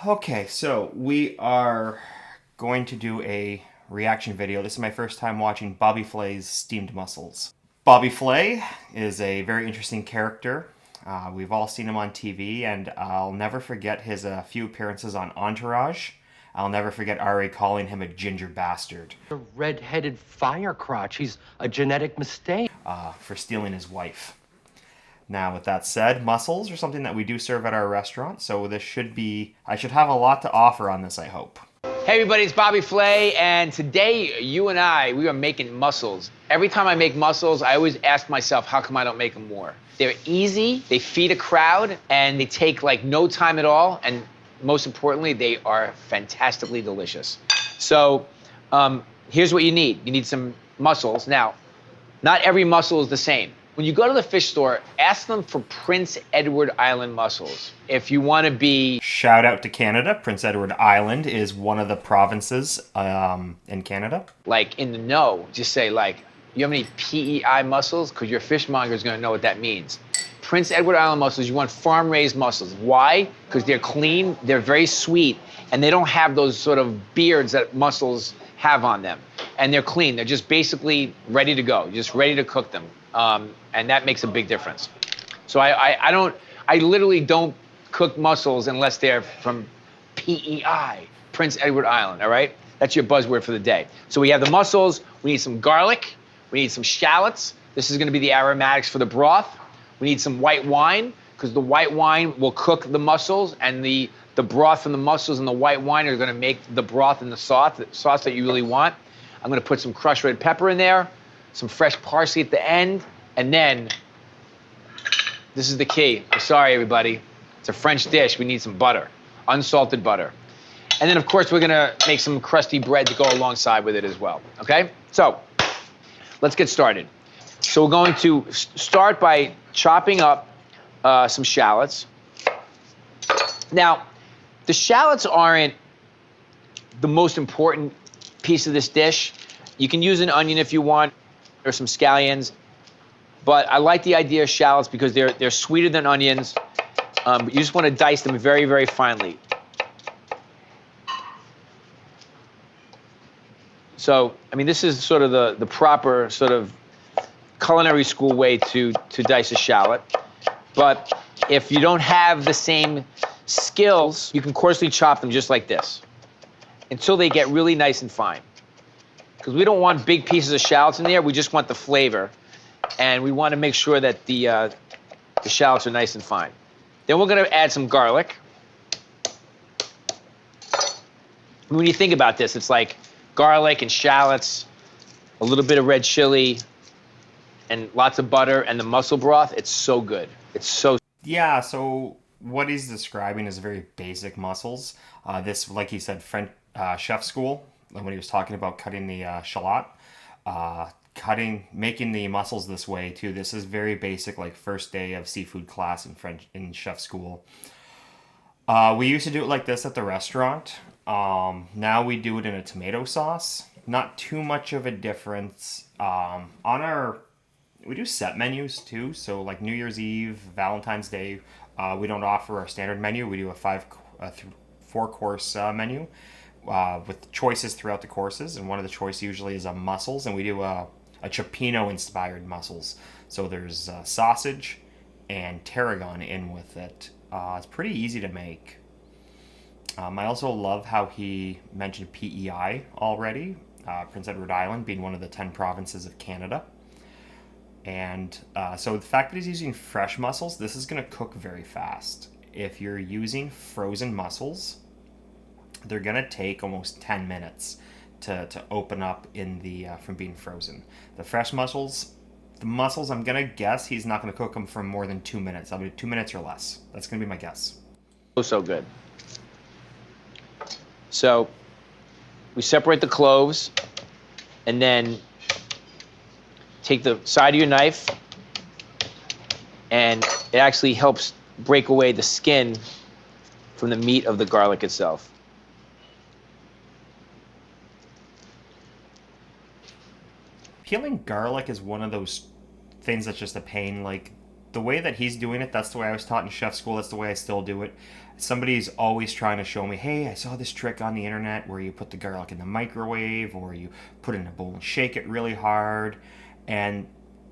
Okay, so we are going to do a reaction video. This is my first time watching Bobby Flay's steamed mussels. Bobby Flay is a very interesting character. We've all seen him on TV, and I'll never forget his few appearances on Entourage. I'll never forget RA calling him a ginger bastard A red-headed firecrotch. He's a genetic mistake. for stealing his wife. Now, with that said, mussels are something that we do serve at our restaurant, so I should have a lot to offer on this, I hope. Hey everybody, it's Bobby Flay, and today we are making mussels. Every time I make mussels, I always ask myself, how come I don't make them more? They're easy, they feed a crowd, and they take like no time at all, and most importantly, they are fantastically delicious. So here's what you need. You need some mussels. Now, not every mussel is the same. When you go to the fish store, ask them for Prince Edward Island mussels. If you want to be... Shout out to Canada. Prince Edward Island is one of the provinces in Canada. like in the know, just say like, you have any PEI mussels? Because your fishmonger is going to know what that means. Prince Edward Island mussels, you want farm-raised mussels. Why? Because they're clean, they're very sweet, and they don't have those sort of beards that mussels have on them. And they're clean. They're just basically ready to go, just ready to cook them. And that makes a big difference. So I literally don't cook mussels unless they're from PEI, Prince Edward Island, all right? That's your buzzword for the day. So we have the mussels, we need some garlic, we need some shallots. This is gonna be the aromatics for the broth. We need some white wine, because the white wine will cook the mussels, and the broth from the mussels and the white wine are gonna make the broth and the sauce that you really want. I'm gonna put some crushed red pepper in there, some fresh parsley at the end, and then, this is the key. I'm sorry, everybody. It's a French dish. We need some butter, unsalted butter. And then, of course, we're gonna make some crusty bread to go alongside with it as well, okay? So, let's get started. So we're going to start by chopping up some shallots. Now, the shallots aren't the most important piece of this dish. You can use an onion if you want, or some scallions, but I like the idea of shallots because they're sweeter than onions, but you just want to dice them very, very finely. So, I mean, this is sort of the proper sort of culinary school way to dice a shallot. But if you don't have the same skills, you can coarsely chop them just like this until they get really nice and fine. Because we don't want big pieces of shallots in there, we just want the flavor. And we want to make sure that the shallots are nice and fine. Then we're gonna add some garlic. When you think about this, it's like garlic and shallots, a little bit of red chili, and lots of butter, and the mussel broth. It's so good. It's so... Yeah, so what he's describing is very basic mussels. This, like he said, French chef school, when he was talking about cutting the shallot, making the mussels this way too. This is very basic, like first day of seafood class in chef school. We used to do it like this at the restaurant. Now we do it in a tomato sauce. Not too much of a difference. We do set menus too. So like New Year's Eve, Valentine's Day, we don't offer our standard menu. We do a 4-course menu with choices throughout the courses. And one of the choices usually is mussels, and we do a Cioppino-inspired mussels. So there's sausage and tarragon in with it. It's pretty easy to make. I also love how he mentioned PEI already, Prince Edward Island being one of the 10 provinces of Canada. And so the fact that he's using fresh mussels, this is going to cook very fast. If you're using frozen mussels, they're going to take almost 10 minutes to open up from being frozen. The fresh mussels, I'm going to guess he's not going to cook them for more than 2 minutes. That'll be 2 minutes or less. That's going to be my guess. So good. So we separate the cloves, and then take the side of your knife, and it actually helps break away the skin from the meat of the garlic itself. Peeling garlic is one of those things that's just a pain. Like, the way that he's doing it, that's the way I was taught in chef school. That's the way I still do it. Somebody's always trying to show me, hey, I saw this trick on the internet where you put the garlic in the microwave or you put it in a bowl and shake it really hard. And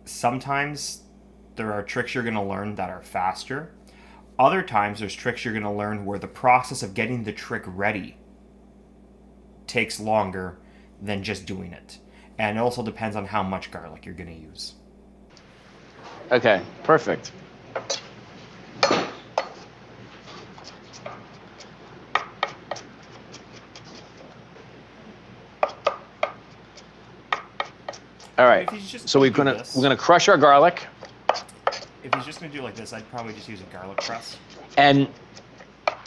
sometimes there are tricks you're going to learn that are faster. Other times there's tricks you're going to learn where the process of getting the trick ready takes longer than just doing it. And it also depends on how much garlic you're going to use. Okay, perfect. All right. So we're gonna crush our garlic. If he's just gonna do it like this, I'd probably just use a garlic press. And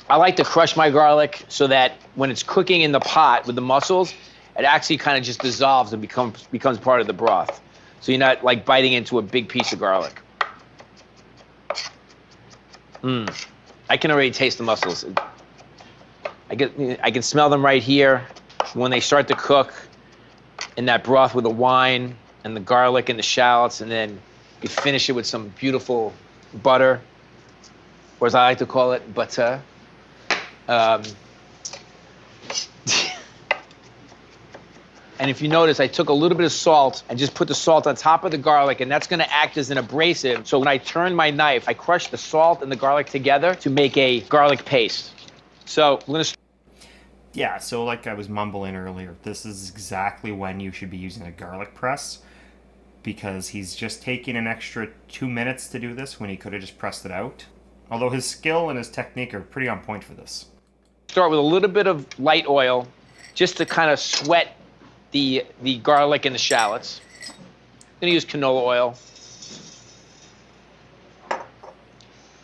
I like to crush my garlic so that when it's cooking in the pot with the mussels, it actually kind of just dissolves and becomes part of the broth. So you're not like biting into a big piece of garlic. I can already taste the mussels. I can smell them right here when they start to cook in that broth with the wine and the garlic and the shallots, and then you finish it with some beautiful butter, or as I like to call it, butter. And if you notice, I took a little bit of salt and just put the salt on top of the garlic, and that's gonna act as an abrasive. So when I turn my knife, I crush the salt and the garlic together to make a garlic paste. So we're gonna... Yeah, so like I was mumbling earlier, this is exactly when you should be using a garlic press, because he's just taking an extra 2 minutes to do this when he could have just pressed it out. Although his skill and his technique are pretty on point for this. Start with a little bit of light oil, just to kind of sweat the garlic and the shallots. I'm gonna use canola oil.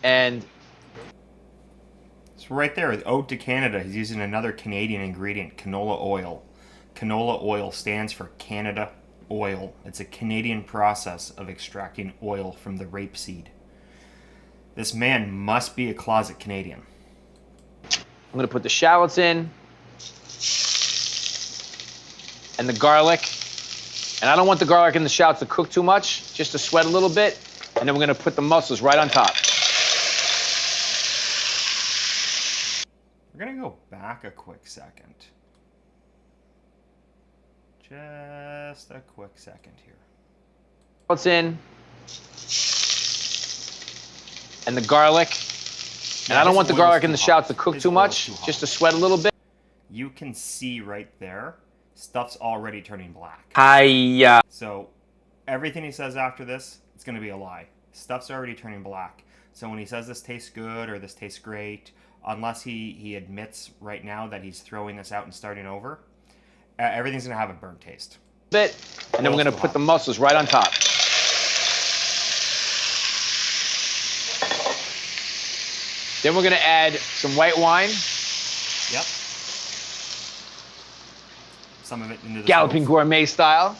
And so right there, Ode to Canada, he's using another Canadian ingredient, canola oil. Canola oil stands for Canada oil. It's a Canadian process of extracting oil from the rapeseed. This man must be a closet Canadian. I'm gonna put the shallots in and the garlic. And I don't want the garlic and the shallots to cook too much, just to sweat a little bit. And then we're gonna put the mussels right on top. We're gonna go back a quick second. Just a quick second here. What's in? And the garlic. And I don't want the garlic and the shallots to cook too much, just to sweat a little bit. You can see right there, stuff's already turning black. Hi. So everything he says after this, it's gonna be a lie. Stuff's already turning black. So when he says this tastes good or this tastes great, unless he admits right now that he's throwing this out and starting over, everything's gonna have a burnt taste. And then we're gonna put the mussels right on top. Then we're gonna add some white wine. Yep. Some of it into the Galloping stove. gourmet style.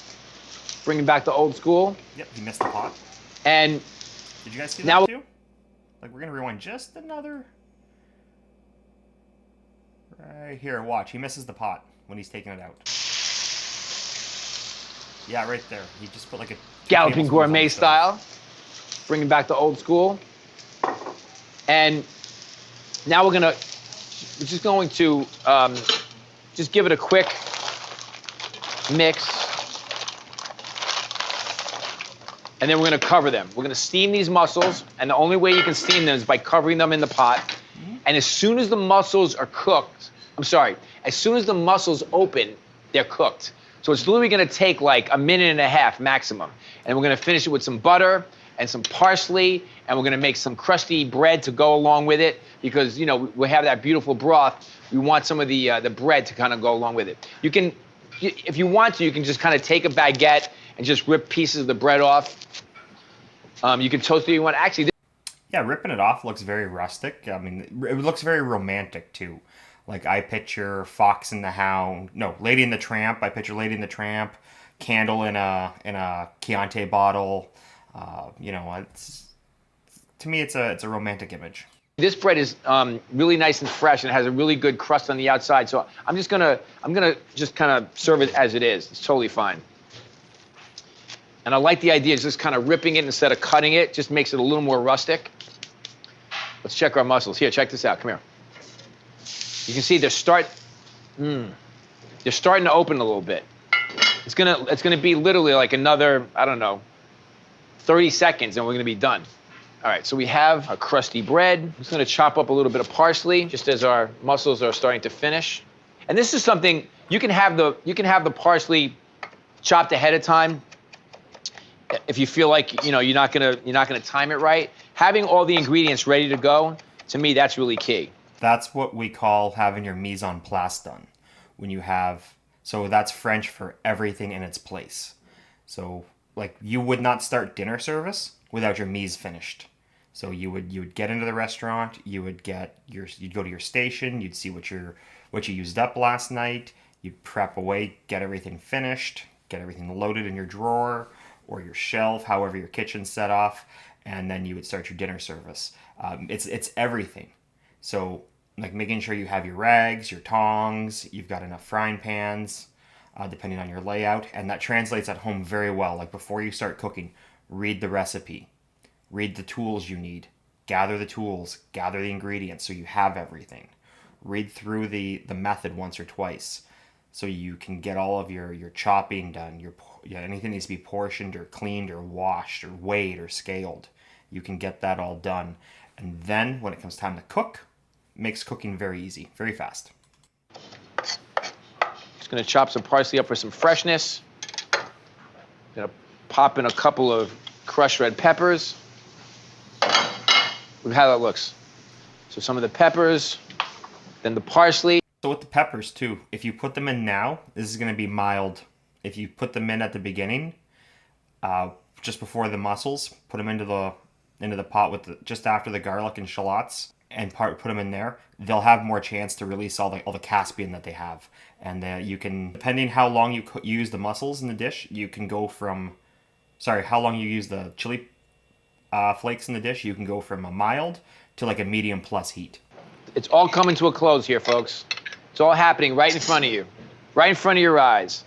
Bringing back the old school. Yep, he missed the pot. And did you guys see now that too? Like, we're gonna rewind just another. Right here, watch. He misses the pot when he's taking it out. Yeah, right there. He just put like a Galloping gourmet style. Bringing back the old school. And now we're just going to just give it a quick mix. And then we're gonna cover them. We're gonna steam these mussels, and the only way you can steam them is by covering them in the pot. And as soon as the mussels are cooked, as soon as the mussels open, they're cooked. So it's literally gonna take like a minute and a half maximum. And we're gonna finish it with some butter and some parsley, and we're gonna make some crusty bread to go along with it, because, you know, we have that beautiful broth. We want some of the bread to kind of go along with it. You can, if you want to, you can just kind of take a baguette and just rip pieces of the bread off. You can toast it if you want. Actually, yeah, ripping it off looks very rustic. I mean, it looks very romantic too. Like, I picture Fox and the Hound. No, Lady and the Tramp. I picture Lady and the Tramp, candle in a Chianti bottle. You know, to me, it's a romantic image. this bread is really nice and fresh and has a really good crust on the outside. So I'm gonna just kind of serve it as it is. It's totally fine. And I like the idea of just kind of ripping it instead of cutting it. Just makes it a little more rustic. Let's check our mussels. Here, check this out. Come here. You can see they're starting to open a little bit. It's gonna be literally like another, I don't know, 30 seconds and we're gonna be done. All right, so we have our crusty bread. I'm just gonna chop up a little bit of parsley just as our mussels are starting to finish. And this is something, you can have the parsley chopped ahead of time if you feel like, you know, you're not gonna time it right. Having all the ingredients ready to go, to me, that's really key. That's what we call having your mise en place done. When you have, so that's French for everything in its place. So like you would not start dinner service without your mise finished. So you would get into the restaurant, you'd go to your station, you'd see what you used up last night, you'd prep away, get everything finished, get everything loaded in your drawer or your shelf, however your kitchen's set off, and then you would start your dinner service. It's everything. So like making sure you have your rags, your tongs, you've got enough frying pans, depending on your layout, and that translates at home very well. Like before you start cooking, read the recipe, read the tools you need, gather the tools, gather the ingredients so you have everything. Read through the method once or twice so you can get all of your chopping done, anything needs to be portioned or cleaned or washed or weighed or scaled. You can get that all done. And then when it comes time to cook, makes cooking very easy, very fast. Just gonna chop some parsley up for some freshness. Gonna pop in a couple of crushed red peppers. Look how that looks. So some of the peppers, then the parsley. So with the peppers too, if you put them in now, this is gonna be mild. If you put them in at the beginning, just before the mussels, put them into the pot with just after the garlic and shallots, and put them in there, they'll have more chance to release all the caspian that they have. And you can, depending how long you use the mussels in the dish, you can go from, how long you use the chili flakes in the dish, you can go from a mild to like a medium plus heat. It's all coming to a close here, folks. It's all happening right in front of you, right in front of your eyes.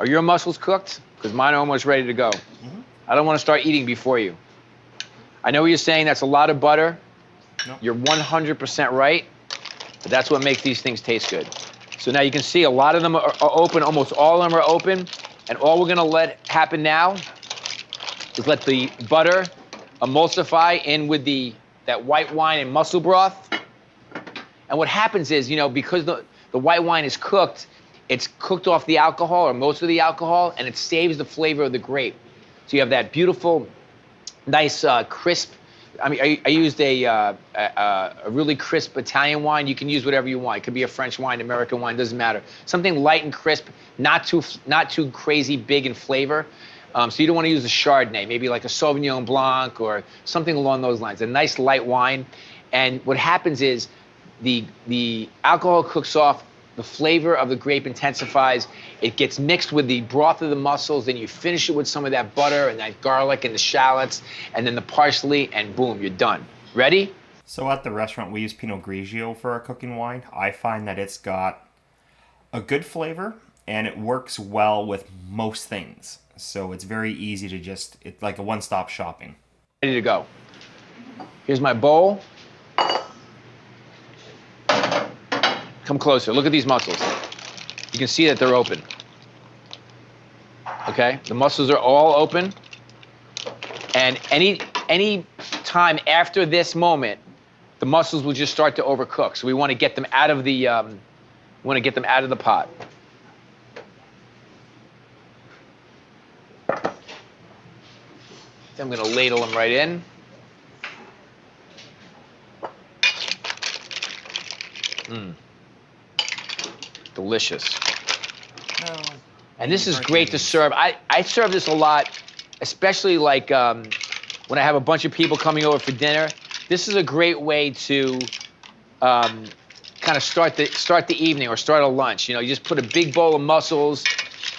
Are your mussels cooked? Because mine are almost ready to go. Mm-hmm. I don't want to start eating before you. I know what you're saying, that's a lot of butter. No. You're 100% right, but that's what makes these things taste good. So now you can see a lot of them are open, almost all of them are open, and all we're gonna let happen now is let the butter emulsify in with that white wine and mussel broth. And what happens is, you know, because the white wine is cooked, it's cooked off the alcohol or most of the alcohol, and it saves the flavor of the grape. So you have that beautiful, nice, crisp. I mean, I used a really crisp Italian wine. You can use whatever you want. It could be a French wine, American wine, doesn't matter. Something light and crisp, not too crazy big in flavor. So you don't want to use a Chardonnay, maybe like a Sauvignon Blanc or something along those lines. A nice light wine. And what happens is the alcohol cooks off, the flavor of the grape intensifies, it gets mixed with the broth of the mussels, then you finish it with some of that butter and that garlic and the shallots, and then the parsley, and boom, you're done. Ready? So at the restaurant, we use Pinot Grigio for our cooking wine. I find that it's got a good flavor, and it works well with most things. So it's very easy to it's like a one-stop shopping. Ready to go. Here's my bowl. Come closer, look at these mussels. You can see that they're open. Okay, the mussels are all open. And any time after this moment, the mussels will just start to overcook. So we want to get them out of the pot. Then I'm gonna ladle them right in. Delicious. No. And this is great to serve. I serve this a lot, especially like when I have a bunch of people coming over for dinner. This is a great way to kind of start the evening or start a lunch. You know, you just put a big bowl of mussels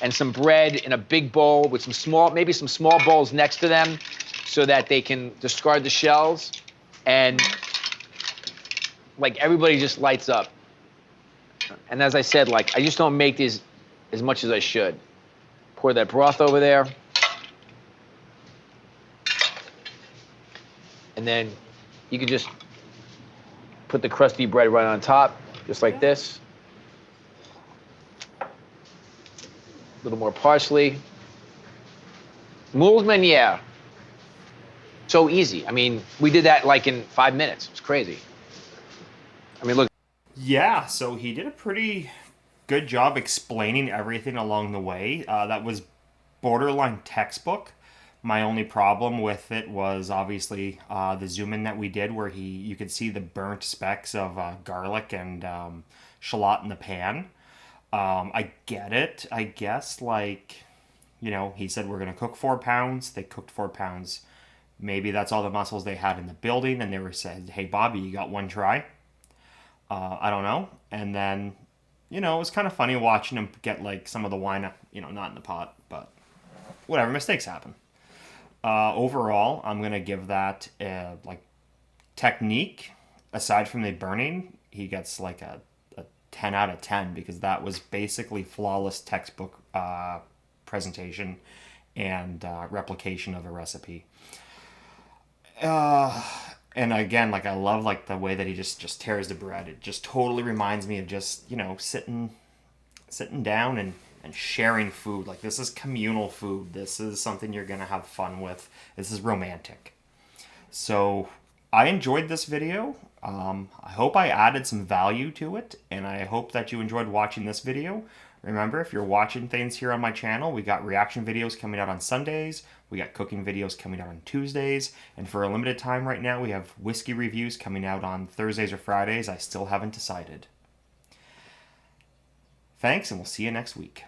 and some bread in a big bowl with maybe some small bowls next to them so that they can discard the shells. And like everybody just lights up. And as I said, like, I just don't make these as much as I should. Pour that broth over there. and then you can just put the crusty bread right on top, just like this. A little more parsley. Mussels Meuniere. So easy. I mean, we did that like in 5 minutes. It's crazy. I mean, look. Yeah, so he did a pretty good job explaining everything along the way. That was borderline textbook. My only problem with it was obviously the zoom in that we did, where you could see the burnt specks of garlic and shallot in the pan. I get it. I guess, like, he said we're gonna cook 4 pounds. They cooked 4 pounds. Maybe that's all the mussels they had in the building, and they were said, "Hey, Bobby, you got one try." I don't know. And then, it was kind of funny watching him get like some of the wine, not in the pot, but whatever. Mistakes happen. Overall, I'm gonna give that like technique. Aside from the burning, he gets like a 10 out of 10 because that was basically flawless textbook presentation and replication of a recipe. And again, like I love like the way that he just tears the bread. It just totally reminds me of just sitting down and sharing food. Like this is communal food. This is something you're gonna have fun with. This is romantic. So I enjoyed this video. I hope I added some value to it, and I hope that you enjoyed watching this video. Remember, if you're watching things here on my channel, we got reaction videos coming out on Sundays, we got cooking videos coming out on Tuesdays, and for a limited time right now, we have whiskey reviews coming out on Thursdays or Fridays. I still haven't decided. Thanks, and we'll see you next week.